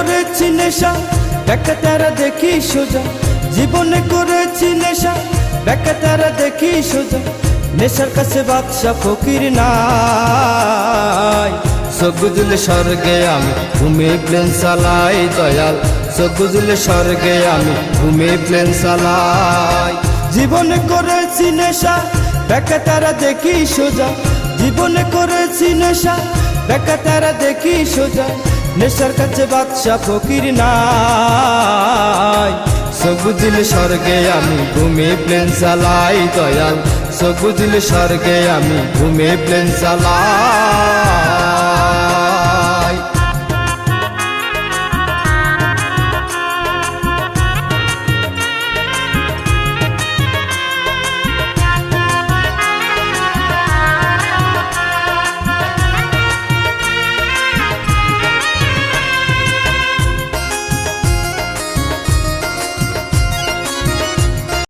করেছি নেশা ব্যাখ্যা তারা দেখি সোজা, জীবনে করেছি নেশা ব্যাখ্যা তারা দেখি সোজা। নেশার কাছে বাদশা ফকির নাই, চোখ বুঝলে স্বর্গে আমি ঘুমে প্লেন চালাই দয়াল, চোখ বুঝলে স্বর্গে আমি ঘুমে প্লেন চালাই। জীবনে করেছি নেশা ব্যাখ্যা তারা দেখি সোজা, জীবনে করেছি নেশা ব্যাখ্যা তারা দেখি সোজা। নেশার কাছে বাদশা ফকির নাই, চোখ বুঝলে স্বর্গে আমি ঘুমে প্লেন চালাই দয়াল, চোখ বুঝলে স্বর্গে আমি ঘুমে প্লেন চালাই।